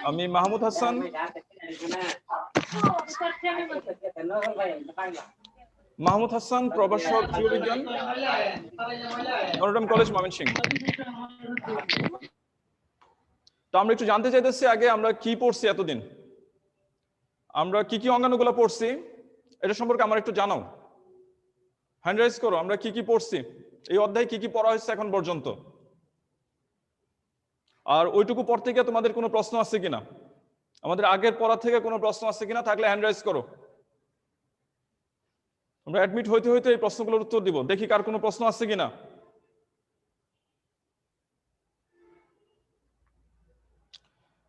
আমি মাহমুদ হাসান, প্রভাষক জীববিজ্ঞান, নটরডেম কলেজ, ময়মনসিংহ। তো আমরা একটু জানতে চাইতেছি আগে আমরা কি পড়ছি এতদিন, আমরা কি কি অঙ্গাণুগুলো পড়ছি এটা সম্পর্কে আমার একটু জানাও। হ্যান্ড রাইজ করো, আমরা কি কি পড়ছি, এই অধ্যায়ে কি কি পড়া হয়েছে এখন পর্যন্ত, আর ওইটুকু পড়তে গিয়ে তোমাদের কোনো প্রশ্ন আছে কিনা, আমাদের আগের পড়া থেকে কোনো প্রশ্ন আছে কিনা, থাকলে হ্যান্ড রাইজ করো। আমরা অ্যাডমিট হইতে হইতে এই প্রশ্নগুলোর উত্তর দিব, দেখি কার কোনো প্রশ্ন আছে কিনা।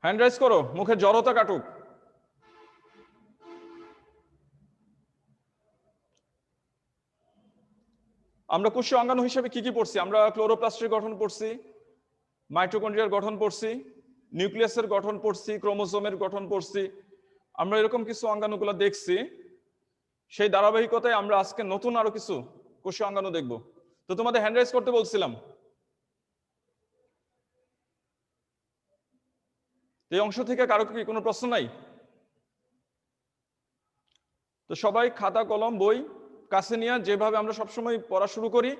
হ্যান্ড রাইজ করো, মুখে জড়তা কাটুক। আমরা কোষীয় অঙ্গাণু হিসেবে কি কি পড়ছি? আমরা ক্লোরোপ্লাস্টের গঠন পড়ছি, মাইটোকন্ড্রিয়ার গঠন পড়ছি, নিউক্লিয়াসের গঠন পড়ছি, ক্রোমোজোমের গঠন পড়ছি। আমরা এরকম কিছু অঙ্গাণুগুলো দেখছি, সেই ধারাবাহিকতায় আমরা আজকে নতুন আরো কিছু কোষীয় অঙ্গাণু দেখব। তো তোমাদের হ্যান্ড রাইজ করতে বলছিলাম, এই অংশ থেকে কারো কি কোনো প্রশ্ন নাই? তো সবাই খাতা কলম বই কাছে নিয়ে, যেভাবে আমরা সবসময় পড়া শুরু করি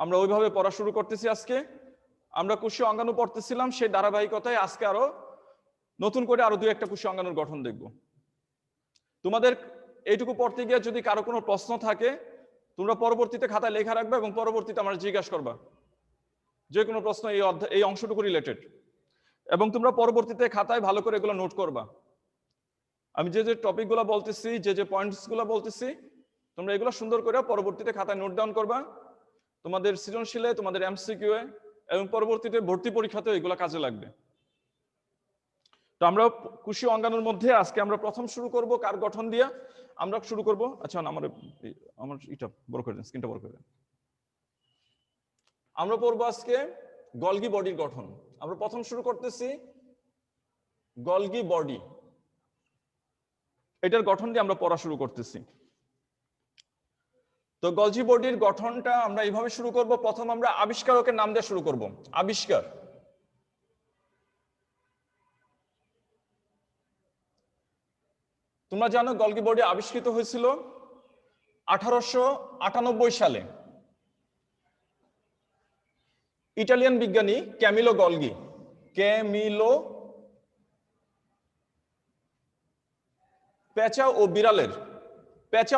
আমরা ওইভাবে পড়া শুরু করতেছি। আজকে আমরা কোষীয় অঙ্গাণু পড়তেছিলাম, সেই ধারাবাহিকতায় আজকে আরো নতুন করে আরো দুই একটা কোষীয় অঙ্গাণুর গঠন দেখব। তোমাদের এইটুকু পড়তে গিয়ে যদি কারো কোনো প্রশ্ন থাকে তোমরা পরবর্তীতে খাতায় লেখা রাখবে এবং পরবর্তীতে আমরা জিজ্ঞাসা করবা, যে কোনো প্রশ্ন এই অংশটুকু রিলেটেড, এবং তোমরা পরবর্তীতে খাতায় ভালো করে এগুলো নোট করবা। আমি যে যে টপিকগুলো বলতেছি, যে যে পয়েন্টসগুলো বলতেছি, তোমরা এগুলো সুন্দর করে পরবর্তীতে খাতায় নোট ডাউন করবা, তোমাদের সৃজনশীলে, তোমাদের এমসিকিউ এ এবং পরবর্তীতে ভর্তি পরীক্ষাতেও এগুলো কাজে লাগবে। তো আমরা কোষীয় অঙ্গাণুর মধ্যে আজকে আমরা প্রথম শুরু করব কার গঠন দিয়ে? আমরা শুরু করব, আচ্ছা আমার এটা বড় করে দেন, স্ক্রিনটা বড় করে দেন। আমরা পড়বো আজকে গলগি বডির গঠন। আমরা প্রথম শুরু করতেছি গলগি বডি, এটার গঠন দিয়ে আমরা পড়া শুরু করতেছি। তো গলজি বডির গঠনটা আমরা এইভাবে শুরু করব। প্রথম আমরা আবিষ্কারকের নাম দিয়ে শুরু করব। আবিষ্কার, তোমরা জানো গলগি বডি আবিষ্কৃত হয়েছিল 1898 সালে। ইটালিয়ান বিজ্ঞানী ক্যামিলো গলগি, পেঁচা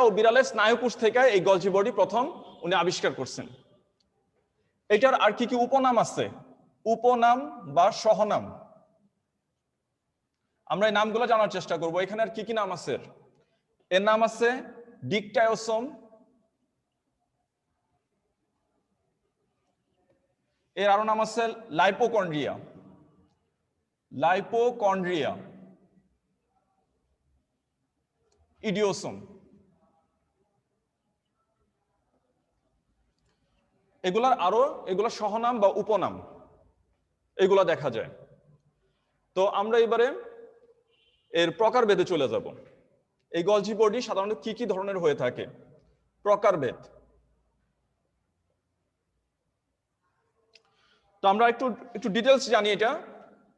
ও বিড়ালের স্নায়ুকোষ থেকে এই গলজি বডি প্রথম উনি আবিষ্কার করছেন। এটার আর কি কি উপনাম আছে, উপনাম বা সহনাম, আমরা এই নামগুলো জানার চেষ্টা করব। এখানে আর কি কি নাম আছে? এর নাম আছে ডিকটায়োসোম, এর আরো নাম আছে লাইপোকন্ড্রিয়া, ইডিওসোম। এগুলা সহনাম বা উপনাম, এগুলা দেখা যায়। তো আমরা এবারে এর প্রকারভেদে চলে যাব। এই গলজি বডি সাধারণত কি কি ধরনের হয়ে থাকে? প্রকারভেদ। তো আমরা একটু ডিটেলস জানি। এটা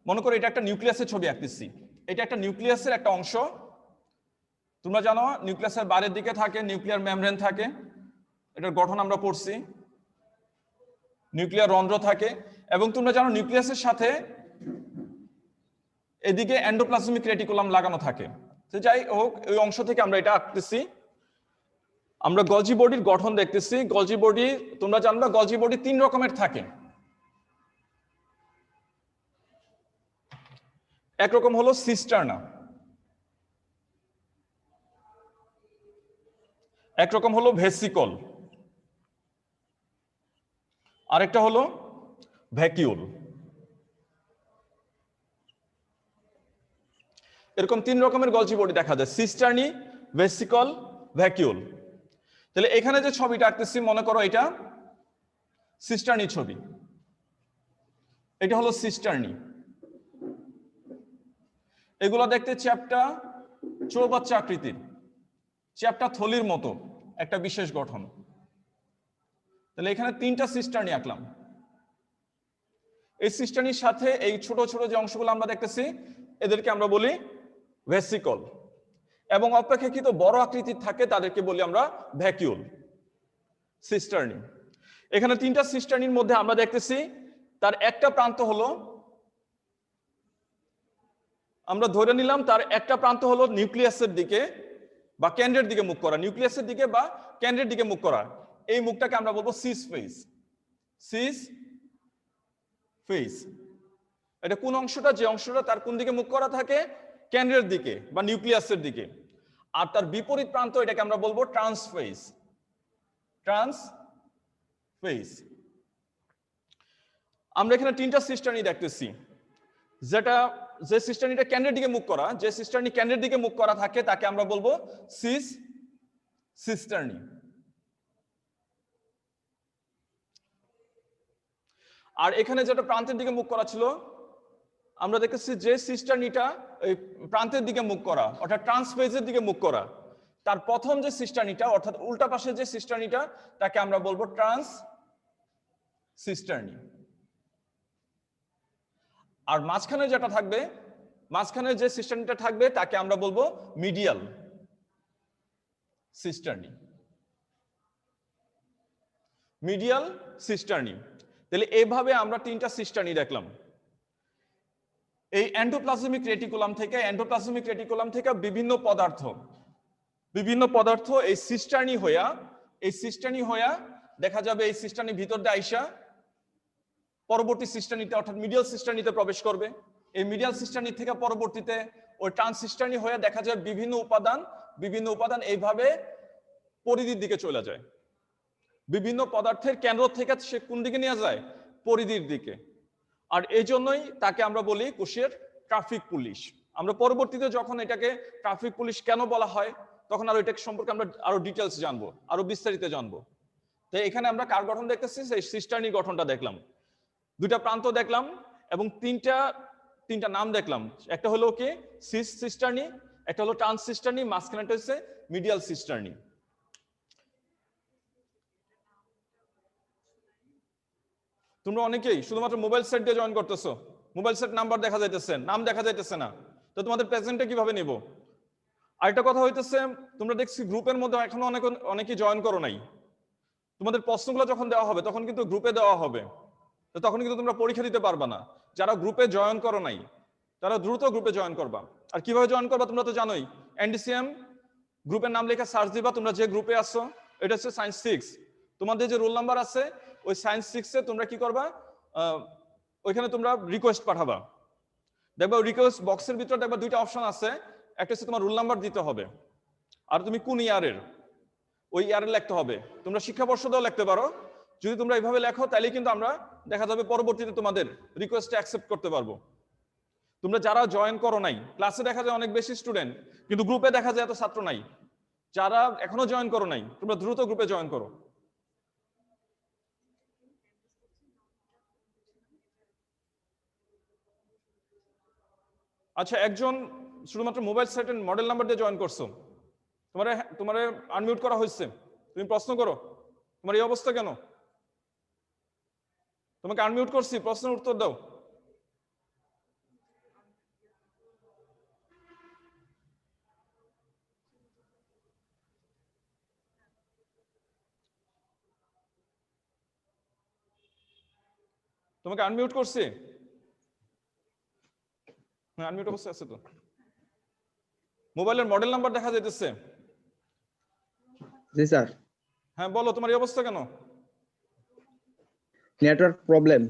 মনে করো এটা একটা নিউক্লিয়াসের ছবি আঁকতেছি, এটা একটা নিউক্লিয়াসের একটা অংশ। তোমরা জানো নিউক্লিয়াসের বাইরের দিকে থাকে নিউক্লিয়ার মেমব্রেন থাকে, এটার গঠন আমরা পড়ছি। নিউক্লিয়ার রন্ধ্র থাকে, এবং তোমরা জানো নিউক্লিয়াসের সাথে এদিকে এন্ডোপ্লাজমিক রেটিকুলাম লাগানো থাকে। তো যাই হোক, ওই অংশ থেকে আমরা এটা আঁকতেছি। আমরা গলজি বডির গঠন দেখতেছি। গলজি বডি তোমরা জানবা গলজি বডি 3 রকমের থাকে। একরকম হলো সিস্টার্না, একরকম হলো ভেসিকল, আরেকটা হলো ভ্যাকিউল। এরকম 3 রকমের গলজি বডি দেখা যায়, সিস্টার্নি, ভেসিকল, ভ্যাকিউল। তাহলে এখানে যে ছবিটা আঁকতেছি মনে করো এটা সিস্টার্নি ছবি, এটা হলো সিস্টার্নি। এগুলো দেখতে চ্যাপ্টা চৌবাচ্চা আকৃতির, চ্যাপ্টা থলির মতো একটা বিশেষ গঠন। তাহলে এখানে 3টা সিস্টার্নি আঁকলাম। এই সিস্টার্নির সাথে এই ছোট ছোট যে অংশগুলো আমরা দেখতেছি এদেরকে আমরা বলি ভেসিকল, এবং অপেক্ষাকৃত বড় আকৃতির থাকে তাদেরকে বলি আমরা ভ্যাকিউল। সিস্টার্নি, এখানে তিনটা সিস্টার্নির মধ্যে আমরা দেখতেছি তার একটা প্রান্ত হলো, আমরা ধরে নিলাম তার একটা প্রান্ত হলো নিউক্লিয়াসের দিকে বা কেন্দ্রের দিকে মুখ করা, নিউক্লিয়াসের দিকে বা কেন্দ্রের দিকে মুখ করা। এই মুখটাকে আমরা বলবো সিস ফেস। সিস ফেস, এটা কোন অংশটা? যে অংশটা তার কোন দিকে মুখ করা থাকে? কেন্দ্রের দিকে বা নিউক্লিয়াসের দিকে। আর তার বিপরীত প্রান্ত এটাকে আমরা বলবো ট্রান্সফেস। ট্রান্সফেস। আমরা এখানে তিনটা সিস্টার্নি দেখতেছি, যেটা যে সিস্টার্নিটা কেন্দ্রের দিকে মুখ করা, যে সিস্টার্নি কেন্দ্রের দিকে মুখ করা থাকে তাকে আমরা বলবো সিস সিস্টার্নি। আর এখানে যেটা প্রান্তের দিকে মুখ করা ছিল, আমরা দেখেছি যে সিস্টার্নিটা এই প্রান্তের দিকে মুখ করা অর্থাৎ ট্রান্সফেজের দিকে মুখ করা, তার প্রথম যে সিস্টার্নিটা অর্থাৎ উল্টা পাশে যে সিস্টার্নিটা তাকে আমরা বলবো ট্রান্স সিস্টার্নি। আর মাঝখানে যেটা থাকবে, মাঝখানে যে সিস্টার্নিটা থাকবে তাকে আমরা বলবো মিডিয়াল সিস্টার্নি। মিডিয়াল সিস্টার্নি। তাহলে এইভাবে আমরা তিনটা সিস্টার্নি দেখলাম। এই এন্ডোপ্লাজমিক রেটিকুলাম থেকে বিভিন্ন পদার্থ এই সিস্টার্নি হইয়া দেখা যাবে এই সিস্টার্নি ভিতর দিয়ে আইসা পরবর্তী সিস্টার্নিতে অর্থাৎ মিডিয়াল সিস্টার্নিতে প্রবেশ করবে। এই মিডিয়াল সিস্টার্নি থেকে পরবর্তীতে ওই ট্রান্সিস্টার্নি হয়ে দেখা যায় বিভিন্ন উপাদান এইভাবে পরিধির দিকে চলে যায়। বিভিন্ন পদার্থের কেন্দ্র থেকে সে কোন দিকে নিয়ে যায়? পরিধির দিকে। আর এই জন্যই তাকে আমরা বলি কোষের ট্রাফিক পুলিশ। আমরা পরবর্তীতে যখন এটাকে ট্রাফিক পুলিশ কেন বলা হয় তখন আরো এটা সম্পর্কে আমরা আরো ডিটেলস জানবো, আরো বিস্তারিত জানবো। তো এখানে আমরা কার গঠন দেখতেছি? সেই সিস্টার্নি গঠনটা দেখলাম, দুইটা প্রান্ত দেখলাম এবং তিনটা নাম দেখলাম। একটা হলো কি সিস সিস্টার্নি, একটা হলো ট্রান্স সিস্টার্নি, মাঝখানেটা হচ্ছে মিডিয়াল সিস্টার্নি। তোমরা অনেকেই শুধুমাত্র মোবাইল সেট দিয়ে জয়েন করতেছো, মোবাইল সেট নাম্বার দেখা যাইতেছে, নাম দেখা যাইতেছে না, তো তোমাদের প্রেজেন্টে কিভাবে নিব? আরেকটা কথা হইতেছে, তোমরা দেখছি গ্রুপের মধ্যে এখনো অনেকেই জয়েন করো নাই। তোমাদের প্রশ্নগুলো যখন দেওয়া হবে তখন কিন্তু গ্রুপে দেওয়া হবে, তো তখন কিন্তু তোমরা পরীক্ষা দিতে পারবা না। যারা গ্রুপে জয়েন করো নাই তারা দ্রুত গ্রুপে জয়েন করবা। আর কিভাবে জয়েন করবা তোমরা তো জানোই, এনডিসিএম গ্রুপের নাম লেখা সার্চ দিবা, তোমরা যে গ্রুপে আসছো, এটা হচ্ছে সায়েন্স 6, তোমাদের যে রোল নাম্বার আছে ওই সায়েন্স 6-এ তোমরা কি করবা, ওইখানে তোমরা রিকোয়েস্ট পাঠাবা। দেখবা রিকোয়েস্ট বক্সের ভিতরে দেখবা দুইটা অপশন আছে, একটা হচ্ছে তোমার রোল নাম্বার দিতে হবে, আর তুমি কোন ইয়ারের ওই ইয়ারে লিখতে হবে। তোমরা শিক্ষাবর্ষ দিয়েও লিখতে পারো। যদি তোমরা এইভাবে লেখো তাহলে কিন্তু আমরা দেখা যাবে পরবর্তীতে তোমাদের রিকোয়েস্টটা অ্যাকসেপ্ট করতে পারবো। তোমরা যারা জয়েন করো নাই, ক্লাসে দেখা যায় অনেক বেশি স্টুডেন্ট কিন্তু গ্রুপে দেখা যায় এত ছাত্র নাই। যারা এখনো জয়েন করো নাই তোমরা দ্রুত গ্রুপে জয়েন করো। আচ্ছা, একজন শুধুমাত্র মোবাইল সেটের মডেল নাম্বার দিয়ে জয়েন করছো, তোমারে আনমিউট করা হয়েছে, তুমি প্রশ্ন করো তোমার এই অবস্থা কেন? তোমাকে আনমিউট করছি, প্রশ্নের উত্তর দাও। তোমাকে আনমিউট করছি? হ্যাঁ, আনমিউট অবস্থায় আছে তো। মোবাইলের মডেল নাম্বার দেখা যাইতেছে? জি স্যার। হ্যাঁ বলো, তোমার এই অবস্থা কেন? Network problem.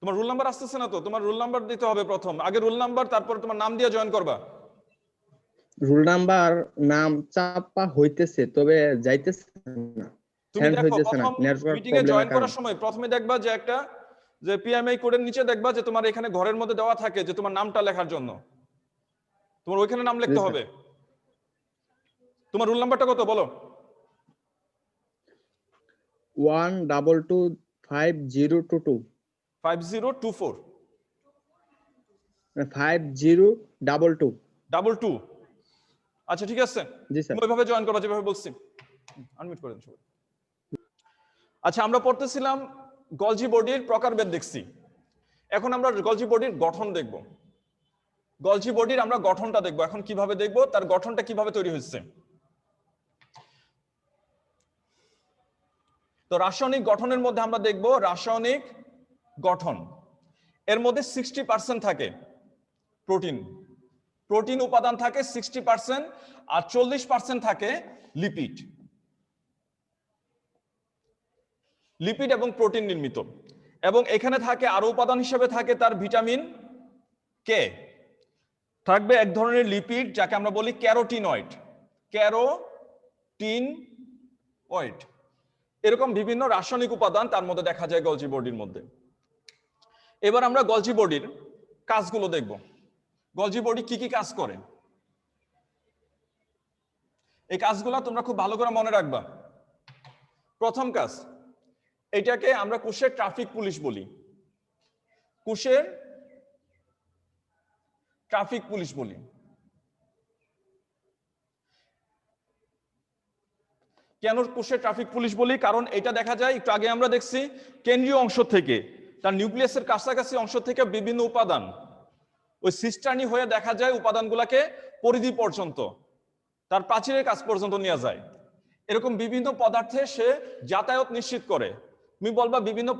তোমার রোল নাম্বার আসতেছে না তো, তোমার রোল নাম্বার দিতে হবে প্রথম, আগে রোল নাম্বার তারপর তোমার নাম দিয়ে জয়েন করবা। রোল নাম্বার নাম চাপা হইতেছে তবে যাইতেছে না, তুমি সেন্ড দেখো হইতেছে না, প্রথম নেটওয়ার্ক মিটিং এ প্রবলেমের জয়েন করার কারণে। সময় প্রথমে দেখবা যে একটা যে পিএমআই কোডের নিচে দেখবা যে তোমার এখানে ঘরের মধ্যে দেওয়া থাকে যে তোমার নামটা লেখার জন্য, তোমার ওইখানে নাম লিখতে হবে। তোমার রোল নাম্বারটা কত বলো? 1225022 5024 5022 22। আচ্ছা ঠিক আছে, জি স্যার। তুমি ওইভাবে জয়েন করবা যেভাবে বলছি। আনমিউট করে দেন সবাই। আচ্ছা, আমরা পড়তেছিলাম গলজি বডির প্রকারভেদ দেখছি। এখন আমরা গলজি বডির গঠন দেখব। গলজি বডির আমরা গঠনটা দেখব। এখন কিভাবে দেখব, তার গঠনটা কিভাবে তৈরি হচ্ছে। তো রাসায়নিক গঠনের মধ্যে আমরা দেখব রাসায়নিক গঠন, এর মধ্যে 60% থাকে প্রোটিন। প্রোটিন উপাদান থাকে 60%, আর 40% থাকে লিপিড। লিপিড এবং প্রোটিন নির্মিত। এবং এখানে থাকে আরো উপাদান হিসেবে থাকে তার ভিটামিন কে, থাকবে এক ধরনের লিপিড যাকে আমরা বলি ক্যারোটিনয়েড। ক্যারোটিনয়েড, এরকম বিভিন্ন রাসায়নিক উপাদান তার মধ্যে দেখা যায় গলজি বডির মধ্যে। এবার আমরা গলজি বডির কাজগুলো দেখব। গলজি বডি কি কি কাজ করে, এই কাজগুলো তোমরা খুব ভালো করে মনে রাখবা। প্রথম কাজ, এটাকে আমরা কোষের ট্রাফিক পুলিশ বলি। কোষের ট্রাফিক পুলিশ বলি। কেন কোষের ট্রাফিক পুলিশ বলি? কারণ এটা দেখা যায়, একটু আগে আমরা দেখছি, কেন্দ্রীয় অংশ থেকে, তার নিউক্লিয়াসের কাছাকাছি অংশ থেকে বিভিন্ন উপাদান ওই সিস্টার্নি হয়ে দেখা যায় উপাদানগুলোকে পরিধি পর্যন্ত, তার প্রাচীরের কাছ পর্যন্ত নিয়ে যায়। এরকম বিভিন্ন পদার্থে সে যাতায়াত নিশ্চিত করে। তুমি বলবা বিভিন্ন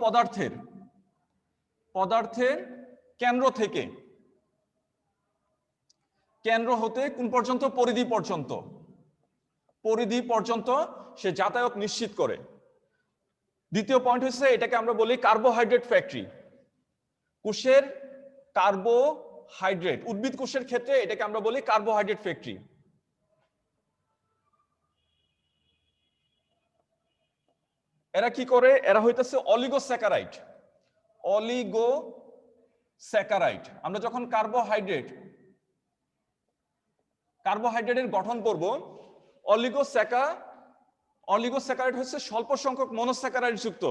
পদার্থের কেন্দ্র থেকে, কেন্দ্র হতে কোন পর্যন্ত? পরিধি পর্যন্ত। পরিধি পর্যন্ত সে যাতায়াত নিশ্চিত করে। দ্বিতীয় পয়েন্ট হচ্ছে, এটাকে আমরা বলি কার্বোহাইড্রেট ফ্যাক্টরি। কোষের কার্বোহাইড্রেট, উদ্ভিদ কোষের ক্ষেত্রে এটাকে আমরা বলি কার্বোহাইড্রেট ফ্যাক্টরি। এরা কি করে? এরা হইতেছে অলিগোস্যাকারাইড। অলিগোস্যাকারাইড। আমরা যখন কার্বোহাইড্রেটের গঠন করব, অলিগোস্যাকারাইড হচ্ছে স্বল্প সংখ্যক মনোস্যাকারাইড যুক্ত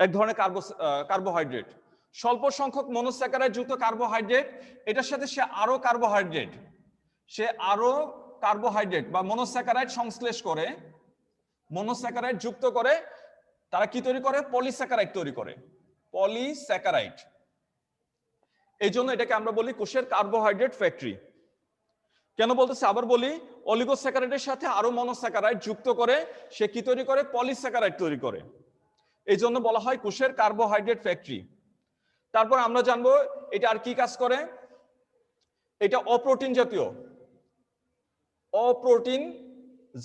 এক ধরনের কার্বোহাইড্রেট। স্বল্প সংখ্যক মনোস্যাকারাইড যুক্ত কার্বোহাইড্রেট, এটার সাথে সে আরো কার্বোহাইড্রেট বা মনোস্যাকারাইড সংশ্লেষ করে, মনোস্যাকারাইড যুক্ত করে। তারা কি তৈরি করে? পলিস্যাকারাইড তৈরি করে। পলিস্যাকারাইড। এই জন্য এটাকে আমরা বলি কোষের কার্বোহাইড্রেট ফ্যাক্টরি। কেন বলতেছে? আবার বলি, অলিগোস্যাকারাইডের সাথে আরো মনোস্যাকারাইড যুক্ত করে সে কি তৈরি করে? পলিস্যাকারাইড তৈরি করে। এই জন্য বলা হয় কোষের কার্বোহাইড্রেট ফ্যাক্টরি। তারপর আমরা জানবো এটা আর কি কাজ করে। এটা অপ্রোটিন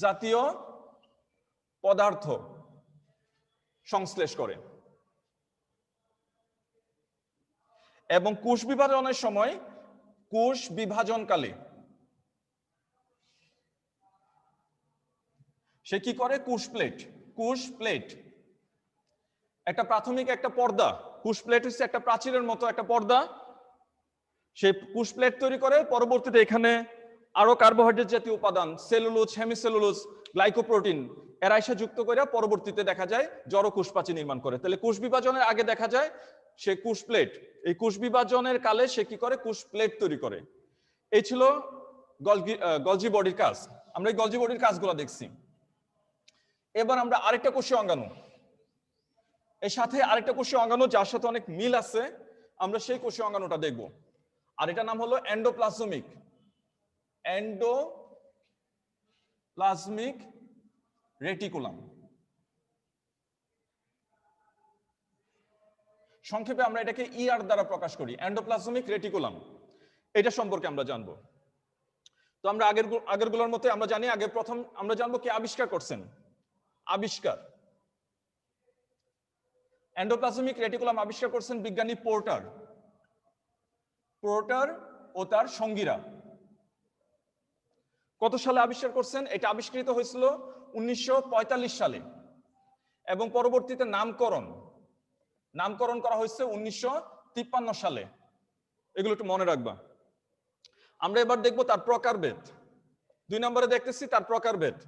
জাতীয় পদার্থ সংশ্লেষ করে। এবং কোষ বিভাজনের সময়, কোষ বিভাজনকালে সে কি করে? কোষ প্লেট একটা প্রাথমিক একটা পর্দা। কোষ প্লেট হচ্ছে একটা প্রাচীরের মতো একটা পর্দা। সে কোষ প্লেট তৈরি করে। পরবর্তীতে এখানে আরো কার্বোহাইড্রেট জাতীয় উপাদান, সেলুলোজ, হেমিসেলুলোজ, গ্লাইকোপ্রোটিন, এরা এসে যুক্ত করে পরবর্তীতে দেখা যায় জড় কোষপ্রাচীর নির্মাণ করে। তাহলে কোষ বিভাজনের আগে দেখা যায় সে কোষ প্লেট, এই কোষ বিভাজনের কালে সে কি করে? কোষ প্লেট তৈরি করে। এই ছিল গলজি বডির কাজ। আমরা এই গলজি বডির কাজগুলো দেখছি। এবার আমরা আরেকটা কোষীয় অঙ্গাণু, এর সাথে আরেকটা কোষীয় অঙ্গাণু যার সাথে অনেক মিল আছে, আমরা সেই কোষীয় অঙ্গাণুটা দেখব। আর এটার নাম হলো এন্ডোপ্লাজমিক রেটিকুলাম। সংক্ষেপে আমরা এটাকে ইআর দ্বারা প্রকাশ করি, এন্ডোপ্লাজমিক রেটিকুলাম। এটা সম্পর্কে আমরা জানবো। তো আমরা আগেরগুলোর মতো আমরা জানি, আগে প্রথম আমরা জানবো কে আবিষ্কার করছেন। এন্ডোপ্লাজমিক রেটিকুলাম আবিষ্কার করছেন বিজ্ঞানী পোর্টার ও তার সঙ্গীরা। কত সালে আবিষ্কার করছেন? এটা আবিষ্কৃত হয়েছিল 1945 সালে, এবং পরবর্তীতে নামকরণ করা হয়েছে 1953 সালে। এগুলো একটু মনে রাখবা। আমরা এবার দেখব তার প্রকারভেদ। 2 নম্বরে দেখতেছি তার প্রকারভেদ।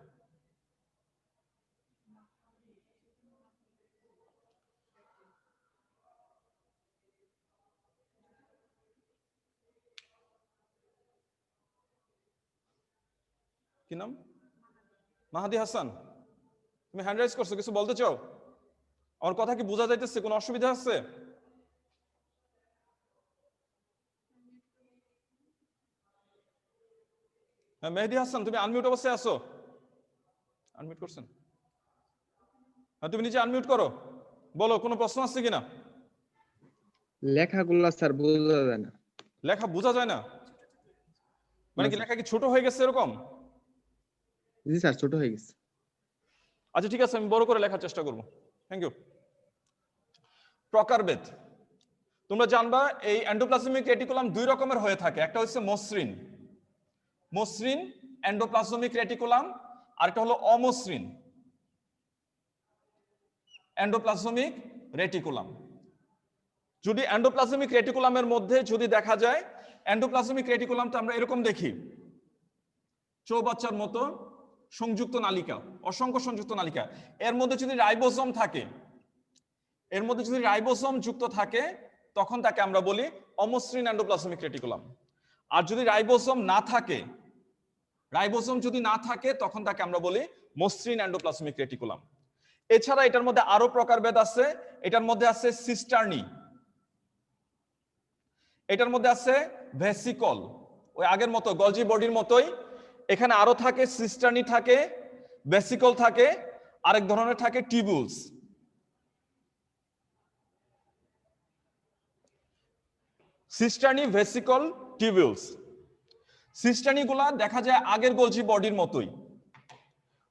কি নাম? মাহাদি হাসান। তুমি হ্যান্ড রাইজ করছো, কিছু বলতে চাও? আমার কথা কি বোঝা যাইতেছে? কোনো অসুবিধা আছে? হ্যাঁ মেহেদি হাসান, তুমি আনমিউট অবস্থায় আছো? আনমিউট করছেন? হ্যাঁ তুমি নিজে আনমিউট করো, বলো কোনো প্রশ্ন আছে কিনা। লেখাগুলো স্যার বোঝা যায় না। লেখা বোঝা যায় না মানে না কি, স্যার। লেখা কি ছোট হয়ে গেছে এরকম? জি স্যার, ছোট হয়ে গেছে। আচ্ছা ঠিক আছে, আমি বড় করে লেখার চেষ্টা করবো। Thank you. প্রকারভেদ। তোমরা জানবা এই এন্ডোপ্লাজমিক রেটিকুলাম দুই রকমের হয়ে থাকে, একটা হচ্ছে মসৃণ মসৃণ এন্ডোপ্লাজমিক রেটিকুলাম, আর একটা হলো অমসৃণ এন্ডোপ্লাজমিক রেটিকুলাম। যদি এন্ডোপ্লাজমিক রেটিকুলামের মধ্যে যদি দেখা যায়, এন্ডোপ্লাজমিক রেটিকুলামটা আমরা এরকম দেখি, চৌবাচ্চার মতো সংযুক্ত নালিকা, অসংখ্য সংযুক্ত নালিকা। এর মধ্যে যদি রাইবোসোম থাকে, এর মধ্যে যদি রাইবোসোম যুক্ত থাকে, তখন তাকে আমরা বলি অমসৃণ এন্ডোপ্লাজমিক রেটিকুলাম। আর যদি রাইবোসোম না থাকে, রাইবোসোম যদি না থাকে, তখন তাকে আমরা বলি মসৃণ এন্ডোপ্লাজমিক রেটিকুলাম। এছাড়া এটার মধ্যে আরো প্রকারভেদ আছে। এটার মধ্যে আছে সিস্টার্নি, এটার মধ্যে আছে ভেসিকল, ওই আগের মতো গলজি বডির মতোই। এখানে আরো থাকে সিস্টার্নি থাকে, ভেসিকল থাকে, আরেক ধরনের থাকে টিউবুলস। সিস্টার্নি, vesicle, tubules. সিস্টার্নি গুলা দেখা যায় আগের গলজি বডির মতোই।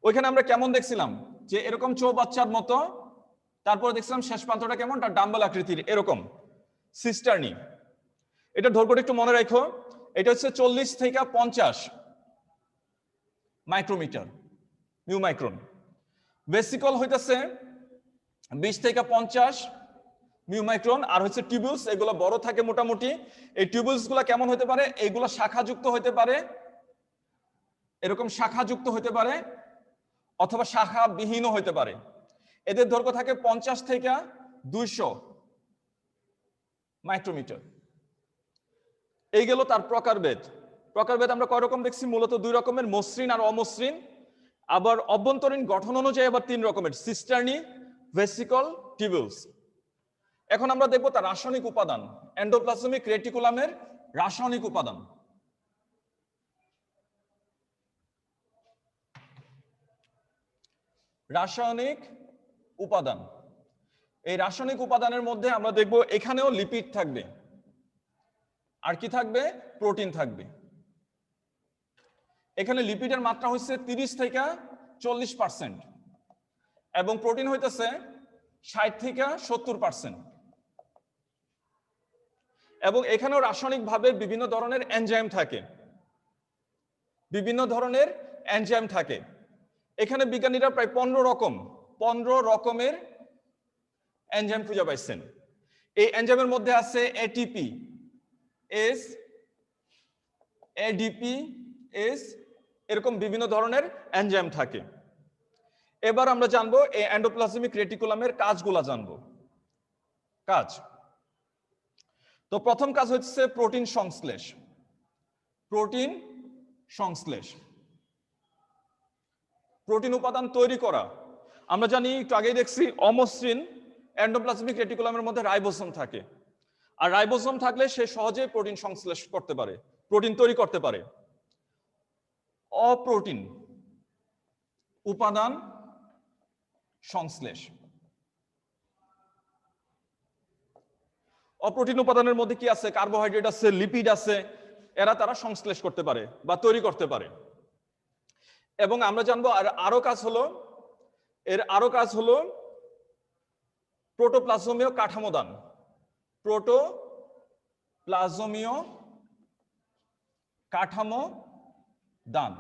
ওইখানে আমরা কেমন দেখছিলাম, যে এরকম চৌবাচ্চার মতো, তারপরে দেখছিলাম শেষ প্রান্তটা কেমন, তার ডাম্বল আকৃতির এরকম সিস্টার্নি। এটা ধরপট একটু মনে রাখো, এটা হচ্ছে 40 থেকে 50 মাইক্রোমিটার, মিউমাইক্রন। ভেসিকল হইতেছে 20 থেকে 50 মিউমাইক্রন। আর হচ্ছে টিউবুলস, এগুলো বড় থাকে মোটামুটি। এই টিউবুলস গুলা কেমন হতে পারে, এইগুলো শাখাযুক্ত হতে পারে, এরকম শাখাযুক্ত হতে পারে, অথবা শাখা বিহীনও হতে পারে। এদের দৈর্ঘ্য থাকে 50 থেকে 200 মাইক্রোমিটার। এই গেল তার প্রকারভেদ। প্রকারভেদ আমরা কয় রকম দেখছি, মূলত দুই রকমের, মসৃণ আর অমসৃণ। আবার অভ্যন্তরীণ গঠন অনুযায়ী আবার 3 রকমের, সিস্টার্নি, ভেসিকল, টিউবুলস। এখন আমরা দেখব তার রাসায়নিক উপাদান, এন্ডোপ্লাজমিক রেটিকুলামের রাসায়নিক উপাদান। রাসায়নিক উপাদান, এই রাসায়নিক উপাদানের মধ্যে আমরা দেখব এখানেও লিপিড থাকবে, আর কি থাকবে, প্রোটিন থাকবে। এখানে লিপিডের মাত্রা হচ্ছে 30 থেকে 40%, এবং প্রোটিন হইতেছে 60 থেকে 70%। এবং এখানেও রাসায়নিকভাবে বিভিন্ন ধরনের এনজাইম থাকে, বিভিন্ন ধরনের এনজাইম থাকে। এখানে বিজ্ঞানীরা প্রায় 15 রকমের এনজাইম খুঁজে পাইছেন। এই এনজাইমের মধ্যে আছে এটিপি, এস, এডিপি, এস, এরকম বিভিন্ন ধরনের এনজাইম থাকে। এবার আমরা জানবো এই এন্ডোপ্লাজমিক রেটিকুলামের কাজগুলা জানবো। কাজ, তো প্রথম কাজ হচ্ছে প্রোটিন সংশ্লেষ। প্রোটিন সংশ্লেষ, প্রোটিন উপাদান তৈরি করা। আমরা জানি, একটু আগেই দেখছি, অমসৃণ এন্ডোপ্লাজমিক রেটিকুলামের মধ্যে রাইবোসোম থাকে, আর রাইবোসোম থাকলে সে সহজে প্রোটিন সংশ্লেষ করতে পারে, প্রোটিন তৈরি করতে পারে। অপ্রোটিন উপাদান সংশ্লেষ, অপ্রোটিন উপাদানের মধ্যে কি আছে, কার্বোহাইড্রেট আছে, লিপিড আছে, এরা তারা সংশ্লেষ করতে পারে বা তৈরি করতে পারে। এবং আমরা জানবো আরো কাজ হলো, এর আরো কাজ হলো প্রোটোপ্লাজমীয় কাঠামো দান। প্রোটোপ্লাজমীয় কাঠামো দান,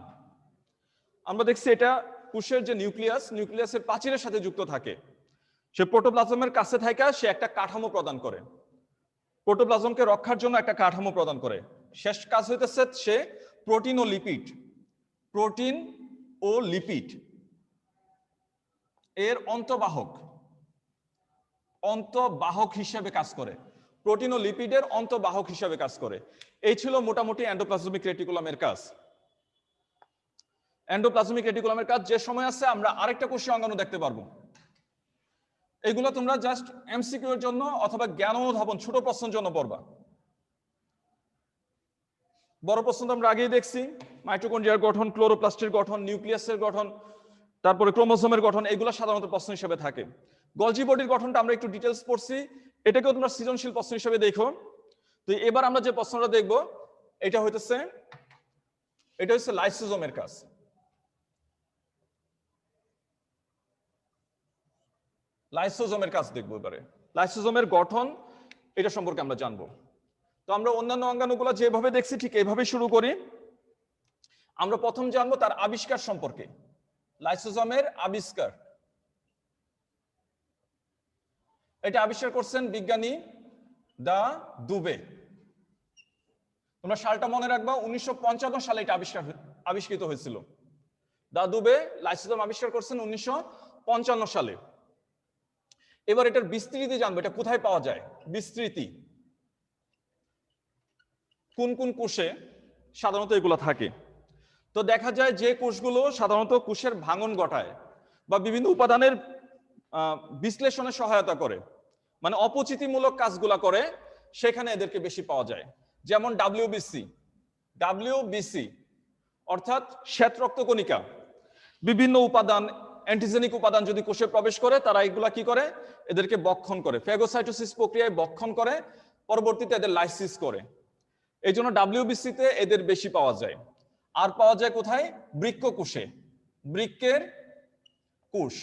আমরা দেখছি এটা কোষের যে নিউক্লিয়াস, নিউক্লিয়াসের প্রাচীরের সাথে যুক্ত থাকে। সে প্রোটোপ্লাজমের কাছে থাকা সে একটা কাঠামো প্রদান করে, প্রোটোপ্লাজমকে রক্ষার জন্য একটা কাঠামো প্রদান করে। শেষ কাজ হইতেছে সে প্রোটিন ও লিপিড, প্রোটিন ও লিপিড এর অন্তবাহক, অন্তবাহক হিসেবে কাজ করে, প্রোটিন ও লিপিডের অন্তবাহক হিসেবে কাজ করে। এই ছিল মোটামুটি এন্ডোপ্লাজমিক রেটিকুলামের কাজ। এন্ডোপ্লাজমিক রেটিকুলামের কাজ। যে সময় আছে আমরা আরেকটা কোষীয় অঙ্গাণু দেখতে পারবো। এগুলো তোমরা জাস্ট এমসিকিউ এর জন্য অথবা জ্ঞান অনুধাবন ছোট প্রশ্নের জন্য পড়বা। বড় প্রশ্ন তো আমরা আগেই দেখছি, মাইটোকন্ড্রিয়ার গঠন, ক্লোরোপ্লাস্টের গঠন, নিউক্লিয়াসের গঠন, তারপরে ক্রোমোসোমের গঠন, এগুলো সাধারণত প্রশ্ন হিসেবে থাকে। গলজি বডির গঠনটা আমরা একটু ডিটেলস পড়ছি, এটাকেও তোমরা সৃজনশীল প্রশ্ন হিসেবে দেখো। তো এবার আমরা যে প্রশ্নটা দেখব এটা হচ্ছে লাইসোজোমের কাজ। লাইসোজোমের কাজ দেখবো এবারে। লাইসোজোমের গঠন এটা সম্পর্কে আমরা জানবো। তো আমরা অন্যান্য অঙ্গাণুগুলো যেভাবে দেখছি ঠিক এইভাবে শুরু করি। আমরা প্রথম জানবো তার আবিষ্কার সম্পর্কে, লাইসোজোমের আবিষ্কার। এটা আবিষ্কার করছেন বিজ্ঞানী দা দুবে। তোমরা সালটা মনে রাখবা, 1955 সালে এটা আবিষ্কৃত হয়েছিল। দা দুবে লাইসোজোম আবিষ্কার করছেন 1955 সালে। এবার এটার বিস্তৃতি জানবো, এটা কোথায় পাওয়া যায়, বিস্তৃতি কোন কোন কোষে সাধারণত এগুলো থাকে। তো দেখা যায় যে কোষগুলো সাধারণত কোষের ভাঙন ঘটায় বা বিভিন্ন উপাদানের বিশ্লেষণে সহায়তা করে, মানে অপচিতিমূলক কাজগুলা করে, সেখানে এদেরকে বেশি পাওয়া যায়। যেমন ডাব্লিউবিসি অর্থাৎ শ্বেত রক্তকণিকা, বিভিন্ন উপাদান, অ্যান্টিজেনিক উপাদান যদি কোষে প্রবেশ করে, তারা এগুলা কি করে, এদেরকে বক্ষণ করে, ফ্যাগোসাইটোসিস প্রক্রিয়ায় বক্ষণ করে, পরবর্তীতে এদের লাইসিস করে। এই জন্য ডাব্লিউবিসিতে এদের বেশি পাওয়া যায়। আর পাওয়া যায় কোথায়, বৃক্ক কোষে, বৃক্কের কোষ।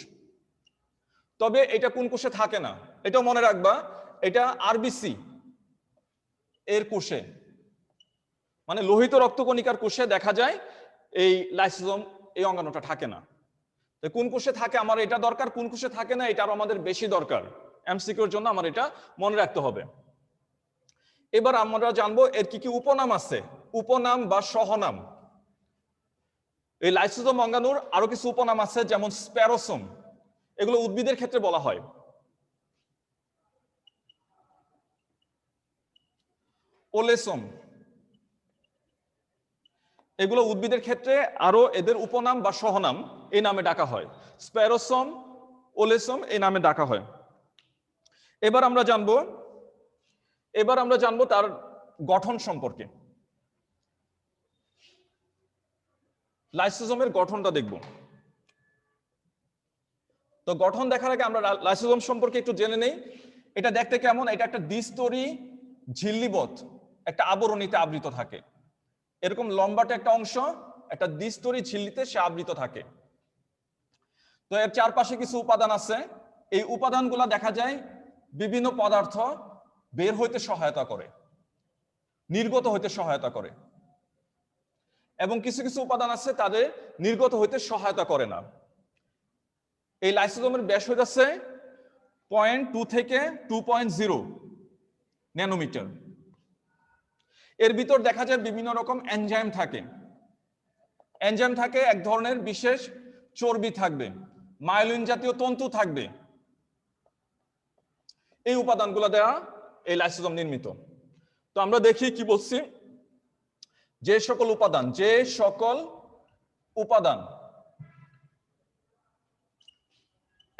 তবে এটা কোন কোষে থাকে না, এটাও মনে রাখবা, এটা আরবিসি এর কোষে, মানে লোহিত রক্তকণিকার কোষে দেখা যায় এই লাইসোজোম, এই অঙ্গাণুটা থাকে না। তো কোন কোষে থাকে আমার এটা দরকার, কোন কোষে থাকে না এটা আমাদের বেশি দরকার, এমসিকিউর জন্য আমার এটা মনে রাখতে হবে। এবার আমরা জানবো এর কি কি উপনাম আছে, উপনাম বা সহনাম। এই লাইসোজোম অঙ্গাণুর আরো কিছু উপনাম আছে, যেমন স্প্যারোসোম, এগুলো উদ্ভিদের ক্ষেত্রে বলা হয়। ওলেসোম, এগুলো উদ্ভিদের ক্ষেত্রে আরো এদের উপনাম বা সহনাম এই নামে ডাকা হয়। স্প্যারোসোম, ওলেসোম এই নামে ডাকা হয়। এবার আমরা জানবো তার গঠন সম্পর্কে। লাইসোজোমের গঠনটা দেখব। তো গঠন দেখার আগে আমরা লাইসোজোম সম্পর্কে একটু জেনে নেই। এটা দেখতে কেমন, এটা একটা দ্বিস্তরী ঝিল্লিবৎ একটা আবরণীতে আবৃত থাকে। এরকম লম্বাটে একটা অংশ একটা দ্বিস্তরী ঝিল্লিতে সে আবৃত থাকে। তো এর চারপাশে কিছু উপাদান আছে, এই উপাদানগুলো দেখা যায় বিভিন্ন পদার্থ বের হইতে সহায়তা করে, নির্গত হইতে সহায়তা করে, এবং কিছু কিছু উপাদান আছে তাদের নির্গত হইতে সহায়তা করে না। এই লাইসোজোমের ব্যাস হইতেছে 0.2 থেকে 2.0 ন্যানোমিটার। এর ভিতর দেখা যায় বিভিন্ন রকম এনজাইম থাকে। এনজাইম থাকে, এক ধরনের বিশেষ চর্বি থাকবে, মায়োলিন জাতীয় তন্তু থাকবে। এই উপাদানগুলো দ্বারা এই লাইসোজোম নির্মিত। তো আমরা দেখি কি বলছি, যে সকল উপাদান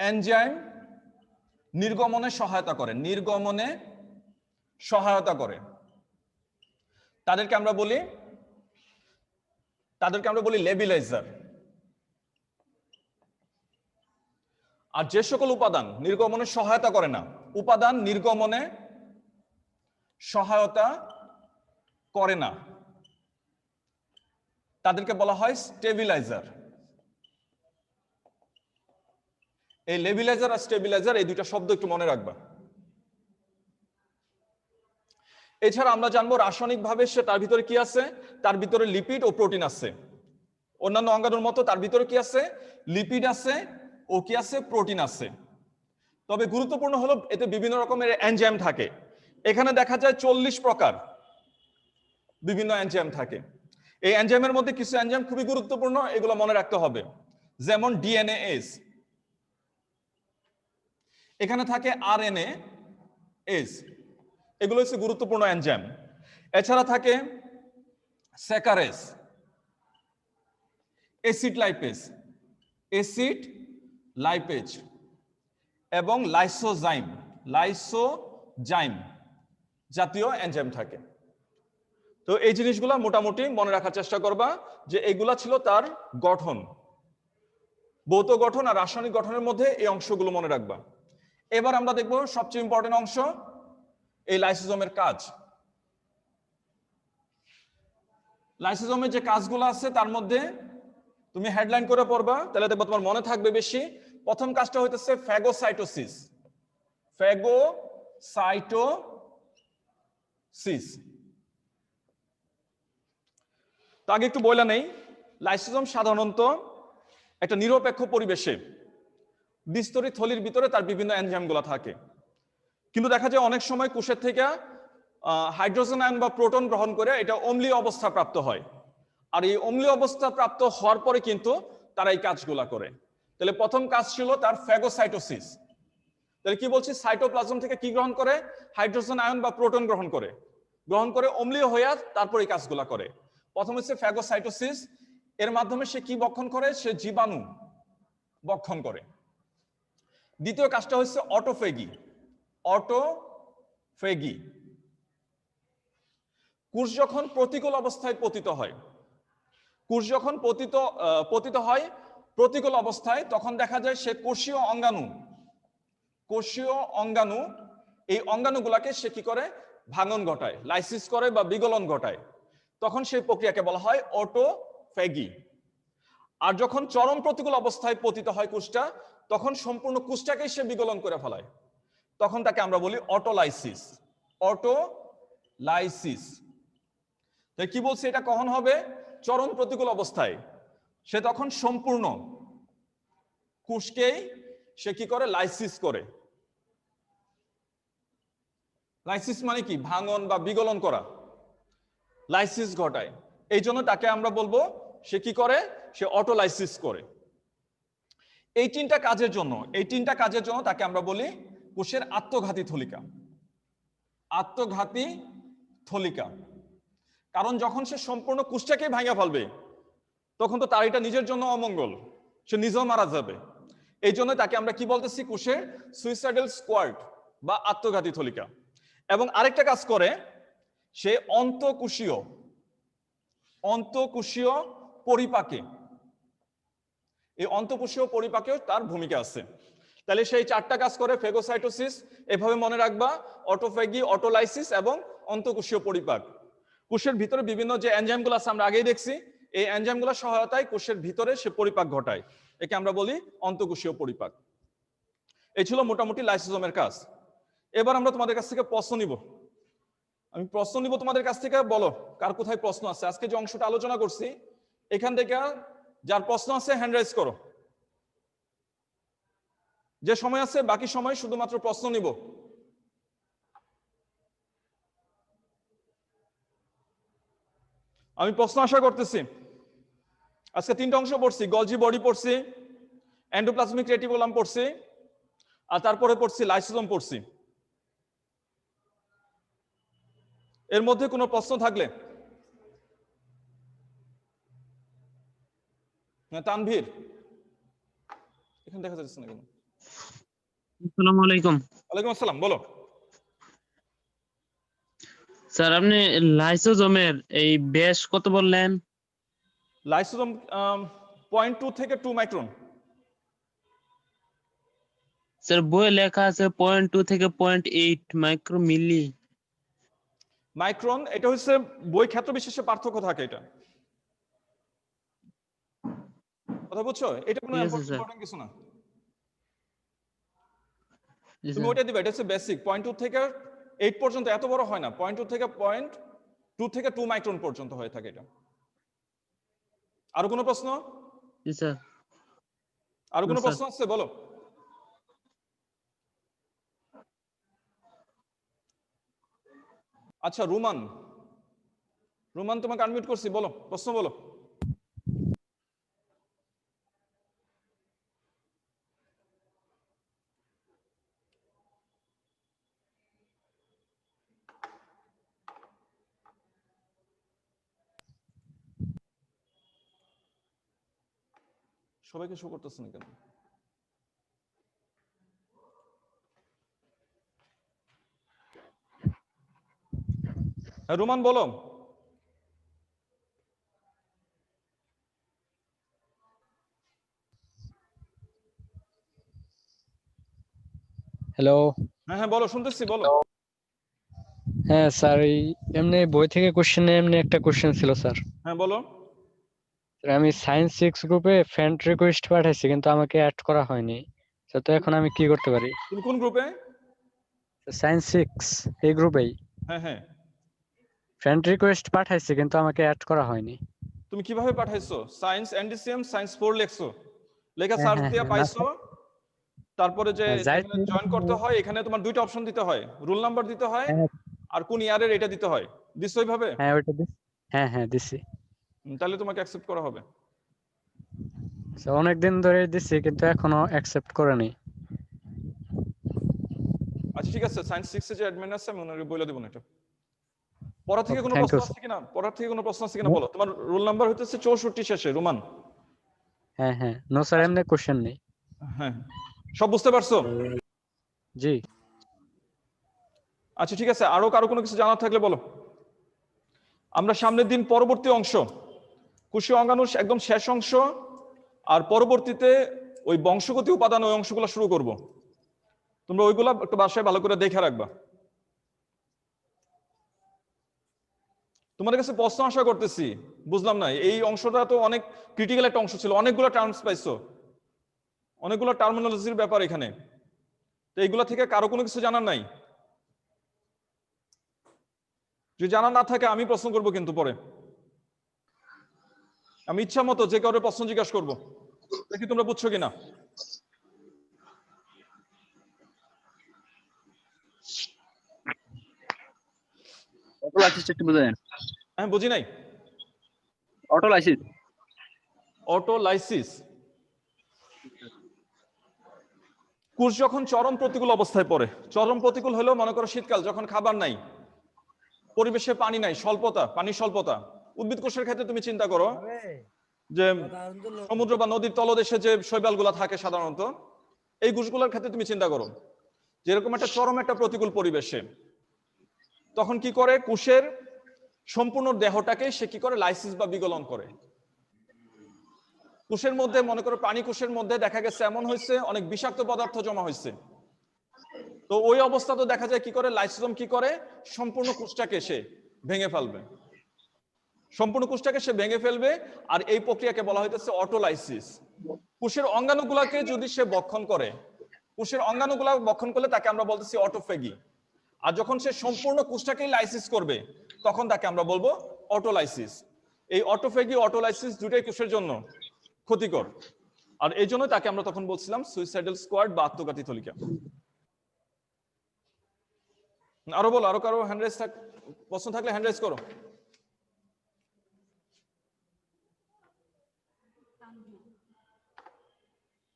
এনজাইম নির্গমনে সহায়তা করে, তাদেরকে আমরা বলি লেবিলাইজার। আর যে সকল উপাদান নির্গমনে সহায়তা করে না, উপাদান নির্গমনে সহায়তা করে না, তাদেরকে বলা হয় স্টেবিলাইজার। এই লেবিলাইজার আর স্টেবিলাইজার এই দুইটা শব্দ একটু মনে রাখবা। এছাড়া আমরা জানবো রাসায়নিকভাবে তার ভিতরে কি আছে, তার ভিতরে লিপিড ও প্রোটিন আছে। অন্যান্য অঙ্গাণুর মতো তার ভিতরে কি আছে, লিপিড আছে ও কি আছে, প্রোটিন আছে। তবে গুরুত্বপূর্ণ হলো এতে বিভিন্ন রকমের এনজাইম থাকে। এখানে দেখা যায় 40 প্রকার বিভিন্ন এনজাইম থাকে। এই এনজাইমের মধ্যে কিছু এনজাইম খুবই গুরুত্বপূর্ণ, এগুলো মনে রাখতে হবে। যেমন ডিএনএএস, এখানে থাকে আরএনএএস, এগুলো হচ্ছে গুরুত্বপূর্ণ এনজাইম। এছাড়া থাকে স্যাকারেজ, অ্যাসিড লাইপেজ এবং লাইসোজাইম জাতীয় এনজাইম থাকে। তো এই জিনিসগুলো মোটামুটি মনে রাখার চেষ্টা করবা যে এগুলা ছিল তার গঠন, ভৌত গঠন আর রাসায়নিক গঠনের মধ্যে এই অংশগুলো মনে রাখবা। এবার আমরা দেখব সবচেয়ে ইম্পর্টেন্ট অংশ, এই লাইসোজোমের কাজ। লাইসোজোমের যে কাজগুলো আছে তার মধ্যে তুমি হেডলাইন করে পড়বা, তাহলে দেখবা তোমার মনে থাকবে বেশি। প্রথম কাজটা হইতেছে ফ্যাগোসাইটোসিস। ফ্যাগোসাইটোসিস। তো আগে একটু বইলা নেই, লাইসোজোম সাধারণত একটা নিরপেক্ষ পরিবেশে দ্বিস্তরী থলির ভিতরে তার বিভিন্ন এনজাইমগুলো থাকে, কিন্তু দেখা যায় অনেক সময় কোষের থেকে হাইড্রোজেন আয়ন বা প্রোটন গ্রহণ করে এটা অম্লীয় অবস্থা প্রাপ্ত হয়, আর এই অম্লীয় অবস্থা প্রাপ্ত হওয়ার পরে কিন্তু তারা এই কাজগুলা করে। তাহলে প্রথম কাজ ছিল তার ফ্যাগোসাইটোসিস। তাহলে কি বলছি, সাইটোপ্লাজম থেকে কি গ্রহণ করে, হাইড্রোজেন আয়ন বা প্রোটন গ্রহণ করে অম্লীয় হয়ে তারপর এই কাজগুলা করে। প্রথম হচ্ছে ফ্যাগোসাইটোসিস, এর মাধ্যমে সে কি বক্ষণ করে, সে জীবাণু বক্ষণ করে। দ্বিতীয় কাজটা হচ্ছে অটোফেগি। অটোফেগি, কোষ যখন প্রতিকূল অবস্থায় পতিত হয়, কোষ যখন পতিত হয় প্রতিকূল অবস্থায়, তখন দেখা যায় সে কোষীয় অঙ্গাণু, এই অঙ্গাণুগুলাকে সে কি করে, ভাঙন ঘটায়, লাইসিস করে বা বিগলন ঘটায়। তখন সেই প্রক্রিয়াকে বলা হয় অটোফেগি। আর যখন চরম প্রতিকূল অবস্থায় পতিত হয় কোষটা, তখন সম্পূর্ণ কোষটাকেই সে বিগলন করে ফেলায়, তখন তাকে আমরা বলি অটোলাইসিস। অটোলাইসিস। তাই কি বলছে, এটা কখন হবে, চরম প্রতিকূল অবস্থায়। সে তখন সম্পূর্ণ কোষকেই সে কি করে, লাইসিস করে। লাইসিস মানে কি, ভাঙন বা বিগলন করা, লাইসিস ঘটায়। এই জন্য তাকে আমরা বলবো সে কি করে, সে অটোলাইসিস করে। এই তিনটা কাজের জন্য তাকে আমরা বলি কোষের আত্মঘাতী থলিকা। আত্মঘাতী থলিকা, কারণ যখন সে সম্পূর্ণ কোষটাকে ভাঙা ফেলবে, তখন তো তার এটা নিজের জন্য অমঙ্গল, সে নিজেও মারা যাবে। এই জন্য তাকে আমরা কি বলতেছি, কোষের সুইসাইডাল স্কোয়াড বা আত্মঘাতী থলিকা। এবং আরেকটা কাজ করে, সে অন্তঃকোষীয় পরিপাকে, এই অন্তঃকোষীয় পরিপাকেও তার ভূমিকা আছে। তাহলে সেই চারটা কাজ করে ফেগোসাইটোসিস, এভাবে মনে রাখবা, অটোফেগি, অটোলাইসিস এবং অন্তঃকোষীয় পরিপাক। কোষের ভিতরে বিভিন্ন যে এনজাইমগুলো আছে আমরা আগেই দেখছি, এই এনজাইমগুলোর সহায়তায় কোষের ভিতরে সে পরিপাক ঘটায়, একে আমরা বলি অন্তঃকোষীয় পরিপাক। এই ছিল মোটামুটি লাইসোজোমের কাজ। এবার আমরা তোমাদের কাছ থেকে প্রশ্ন নিব। আমি প্রশ্ন নিব তোমাদের কাছ থেকে, বলো কার কোথায় প্রশ্ন আছে। আজকে যে অংশটা আলোচনা করছি এখান থেকে যার প্রশ্ন আছে হ্যান্ড রাইজ করো। যে সময় আছে বাকি সময় শুধুমাত্র প্রশ্ন নিব। আমি প্রশ্ন আশা করতেছি। আজকে তিনটা অংশ পড়ছি, গলজি বডি পড়ছি, এন্ডোপ্লাজমিক রেটিকুলাম পড়ছি, আর তারপরে পড়ছি লাইসোজোম পড়ছি। এর মধ্যে কোনো প্রশ্ন থাকলে, তানভীর এখানে দেখা যাচ্ছে না কেন? আসসালামু আলাইকুম ওয়ালাইকুম আসসালাম, বলো। স্যার, আপনি লাইসোজোমের এই ব্যাস কত বললেন? লাইসোজোম 0.2 থেকে 2 মাইক্রন। স্যার বইয়ে লেখা আছে 0.2 থেকে 0.8 মাইক্রো মিলি। মাইক্রন এটা হচ্ছে বই ক্ষেত্র বিশেষে পার্থক্য থাকে, এটা কথা বুঝছো? এটা কোনো ঠিক আছে স্যার। ইম্পর্টেন্ট কিছু না, জি তুমি স্যার। ওইটা দিবে। এটা হচ্ছে বেসিক। 0.2 থেকে 8 পর্যন্ত এত বড় হয় না, 0.2 থেকে 2 মাইক্রন পর্যন্ত হয়ে থাকে এটা। আরো কোনো প্রশ্ন? জি স্যার। আরো কোনো না, স্যার। প্রশ্ন আছে, বলো। আচ্ছা, রুমান তোমাকে আনমিউট করছি, বলো প্রশ্ন, বলো। সবাইকে শো করতেছে না কেন? হ্যাঁ রুমান, বলো। হ্যালো। হ্যাঁ হ্যাঁ বলো, শুনতেছি, বলো। হ্যাঁ স্যার, এই এমনি বই থেকে কোশ্চেনে এমনি একটা কোশ্চেন ছিল স্যার। হ্যাঁ বলো। স্যার, আমি সায়েন্স 6 গ্রুপে ফ্রেন্ড রিকোয়েস্ট পাঠাইছি কিন্তু আমাকে অ্যাড করা হয়নি। স্যার, তো এখন আমি কি করতে পারি? তুমি কোন গ্রুপে? সায়েন্স 6 এই গ্রুপেই হ্যাঁ হ্যাঁ। ফ্রেন্ড রিকোয়েস্ট পাঠাইছি কিন্তু আমাকে অ্যাড করা হয়নি। তুমি কিভাবে পাঠাইছো? সায়েন্স এনডিসিএম সায়েন্স 4 লেখছো, লেখা হ্যাঁ সার্চ হ্যাঁ দিয়ে হ্যাঁ, না পাইছো। স্যার, তারপরে যে হ্যাঁ, যাই এখানে জয়েন করতে হয়, এখানে তোমার দুইটা অপশন দিতে হয়, রোল নাম্বার দিতে হয় হ্যাঁ আর কোন ইয়ারের এটা দিতে হয়। দিছো ওইভাবে? হ্যাঁ ওইটা দিছি। হ্যাঁ হ্যাঁ দিছি। তাহলে তোমাকে অ্যাকসেপ্ট করা হবে। স্যার, অনেকদিন ধরে দিছি কিন্তু এখনো অ্যাকসেপ্ট করেনি। আচ্ছা ঠিক আছে, সায়েন্স 6 এ যে অ্যাডমিন আছে আমি ওনাকে বলে দেব না এটা। পড়া থেকে কোনো থ্যাংক প্রশ্ন ইউ আছে স্যার। কিনা? পড়া থেকে কোনো প্রশ্ন আছে কিনা বলো। তোমার রোল নাম্বার হইতেছে 64 শেষে, রোমান। হ্যাঁ হ্যাঁ, নো স্যার, এমনি কোশ্চেন নেই। হ্যাঁ, সব বুঝতে পারছো? জি। আচ্ছা ঠিক আছে, আরো কারো কোনো কিছু জানার থাকলে বলো। আমরা সামনের দিন পরবর্তী অংশ, কোষীয় অঙ্গাণুর একদম শেষ অংশ, আর পরবর্তীতে ওই বংশগতি উপাদান ওই অংশগুলো শুরু করব। তোমরা ওইগুলা একটু বাসায় ভালো করে দেখে রাখবা। তোমাদের কাছে প্রশ্ন আশা করতেছি, বুঝলাম না, এই অংশটা তো অনেক ক্রিটিক্যাল একটা অংশ ছিল, অনেকগুলো টার্মস পাইছো, অনেকগুলো টার্মিনোলজির ব্যাপার এখানে। তো এইগুলা থেকে কারো কোনো কিছু জানার নাই? যদি জানা না থাকে আমি প্রশ্ন করব, কিন্তু পরে আমি ইচ্ছা মতো যে কারো প্রশ্ন জিজ্ঞাসা করবো, দেখি তোমরা বুঝছো কিনা। অটোলাইসিস একটু বুঝেন। হ্যাঁ বুঝি নাই। অটোলাইসিস অটোলাইসিস, কোষ যখন চরম প্রতিকূল অবস্থায় পড়ে, চরম প্রতিকূল হলেও মনে করো শীতকাল, যখন খাবার নাই, পরিবেশে পানি নাই, স্বল্পতা, পানির স্বল্পতা। উদ্ভিদ কোষের ক্ষেত্রে তুমি চিন্তা করো যে সমুদ্র বা নদীর তলদেশে যে শৈবালগুলা থাকে সাধারণত, এই কোষগুলোর ক্ষেত্রে তুমি চিন্তা করো যেরকম একটা চরম একটা প্রতিকূল পরিবেশে, তখন কি করে কোষের সম্পূর্ণ দেহটাকে সে কি করে, লাইসিস বা বিগলন করে। কোষের মধ্যে মনে করো প্রাণী কোষের মধ্যে দেখা গেছে এমন হয়েছে অনেক বিষাক্ত পদার্থ জমা হয়েছে, তো ওই অবস্থা তো দেখা যায় কি করে, লাইসোজোম কি করে, সম্পূর্ণ কোষটাকে সে ভেঙে ফেলবে, সম্পূর্ণ কোষটাকে সে ভেঙে ফেলবে। আর এই প্রক্রিয়াকে বলা হইতেছে অটোলাইসিস। কোষের অঙ্গাণুগুলাকে যদি সে বক্ষণ করে, কোষের অঙ্গাণুগুলা বক্ষণ করলে তাকে আমরা বলতেছি অটোফেগি। আর যখন সে সম্পূর্ণ কোষটাকেই লাইসিস করবে তখন তাকে আমরা বলবো অটোলাইসিস। এই অটোফেগি অটোলাইসিস দুটোই কোষের জন্য ক্ষতিকর, আর এই জন্য তাকে আমরা তখন বলছিলাম সুইসাইডাল স্কোয়াড বা আত্মঘাতী থলিকা। আরো বলো, আরো কারো হ্যান্ড রাইজ প্রশ্ন থাকলে হ্যান্ড রাইজ করো।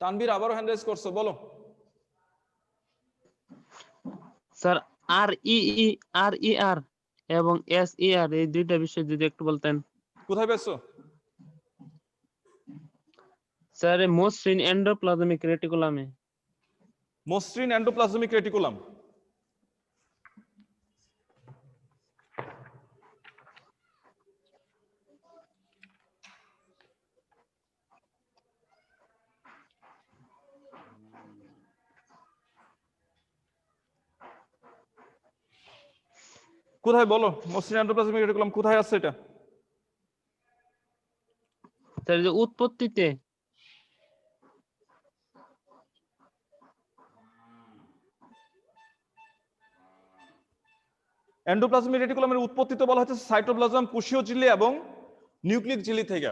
তানভীর আবারও হ্যান্ড রাইজ করছো, বলো। স্যার, আর এবং SER এই দুইটা বিষয় যদি একটু বলতেন। কোথায় পেয়েছো? স্যার, মসৃণ এন্ডোপ্লাজমিক রেটিকুলামে। মসৃণ এন্ডোপ্লাজমিক রেটিকুলাম, কোথায় বলো? মসৃণ এন্ডোপ্লাজমিক রেটিকুলাম কোথায় আছে এটা? স্যার, যে উৎপত্তিতে। এন্ডোপ্লাজমিক রেটিকুলামের উৎপত্তিতে বলা হচ্ছে সাইটোপ্লাজম, কোষীয় ঝিল্লি এবং নিউক্লিক ঝিল্লি থেকে।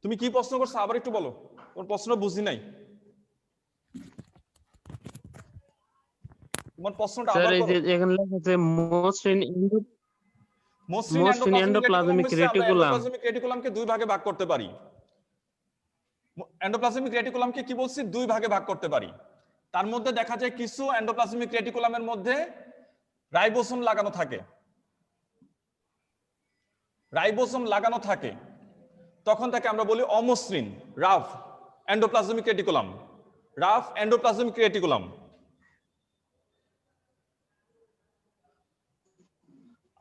তুমি কি প্রশ্ন করছো আবার একটু বলো, তোমার প্রশ্ন বুঝি নাই, তোমার প্রশ্নটা স্যার, আবার এই করো। যে এখানে লেখা আছে মসৃণ মসৃণ এন্ডোপ্লাজমিক এন্ডোপ্লাজমিক রেটিকুলাম হচ্ছে, আমরা রেটিকুলাম। এন্ডোপ্লাজমিক রেটিকুলামকে দুই ভাগে ভাগ করতে পারি। এন্ডোপ্লাজমিক রেটিকুলামকে কি বলছি, দুই ভাগে ভাগ করতে পারি। তার মধ্যে দেখা যায় কিছু এন্ডোপ্লাজমিক রেটিকুলামের মধ্যে রাইবোসোম লাগানো থাকে, রাইবোসোম লাগানো থাকে, তখন তাকে আমরা বলি অমসৃণ, rough endoplasmic reticulum, rough endoplasmic reticulum.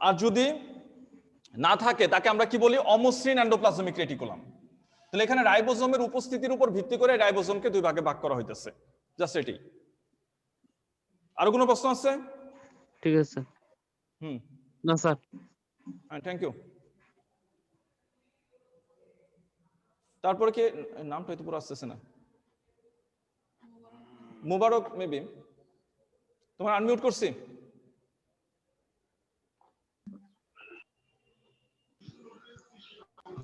আর যদি না থাকে তাকে আমরা কি বলি, অমসৃণ এন্ডোপ্লাজমিক রেটিকুলাম। তাহলে এখানে রাইবোজোমের উপস্থিতির উপর ভিত্তি করে রাইবোজোমকে দুই ভাগে ভাগ করা হইতেছে, জাস্ট এটি। আরো কোনো প্রশ্ন আছে? ঠিক আছে। হুম, না স্যার। Thank you. তারপরে কি নামটা হয়তো পুরো আসতেছে না, মুবারক মেবি, তোমার আনমিউট করছি।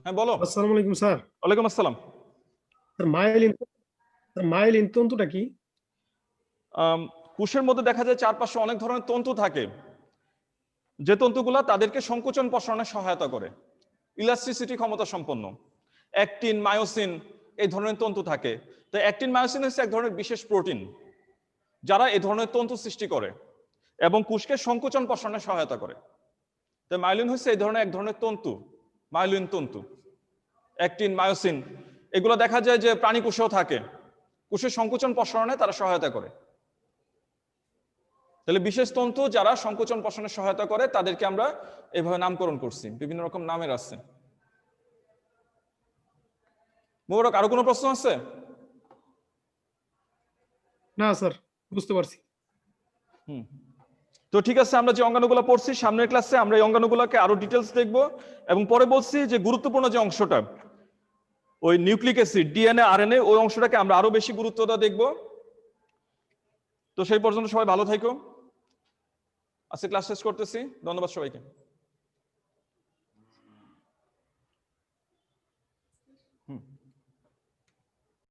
হ্যাঁ বলো। আসসালামু আলাইকুম স্যার। ওয়ালাইকুম আসসালাম। স্যার মাইলিন তন্তুটা কি? কোষের মধ্যে দেখা যায় চারপাশে অনেক ধরনের তন্তু থাকে, যে তন্তুগুলা তাদেরকে সংকোচন প্রসারণে সহায়তা করে, ইলাস্টিসিটি ক্ষমতা সম্পন্ন। অ্যাক্টিন, মায়োসিন এই ধরনের তন্তু থাকে। তো অ্যাক্টিন, মায়োসিন হচ্ছে এক ধরনের বিশেষ প্রোটিন যারা এই ধরনের তন্তু সৃষ্টি করে এবং কোষকে সংকোচন প্রসারণে সহায়তা করে। তো মাইলিন হচ্ছে এই ধরনের এক ধরনের তন্তু, মাইলিন তন্তু। অ্যাক্টিন, মায়োসিন এগুলো দেখা যায় যে প্রাণী কোষেও থাকে, কোষের সংকোচন প্রসারণে তারা সহায়তা করে। তাহলে বিশেষ তন্তু যারা সংকোচন প্রসারণে সহায়তা করে তাদেরকে আমরা এইভাবে নামকরণ করছি, বিভিন্ন রকম নামের আছে। মোবারক, আরো কোনো প্রশ্ন আছে? না স্যার, বুঝতে পারছি। তো ঠিক আছে, আমরা যে অঙ্গাণুগুলো পড়ছি সামনের ক্লাসে আমরা এই অঙ্গাণুগুলোকে আরো ডিটেলস দেখবো, এবং পরে বলছি যে গুরুত্বপূর্ণ যে অংশটা ওই নিউক্লিক অ্যাসিড, ডিএনএ, আরএনএ, ওই অংশটাকে আমরা আরো বেশি গুরুত্বটা দেখবো। তো সেই পর্যন্ত সবাই ভালো থাকো। আজকে ক্লাস শেষ করতেছি, ধন্যবাদ সবাইকে।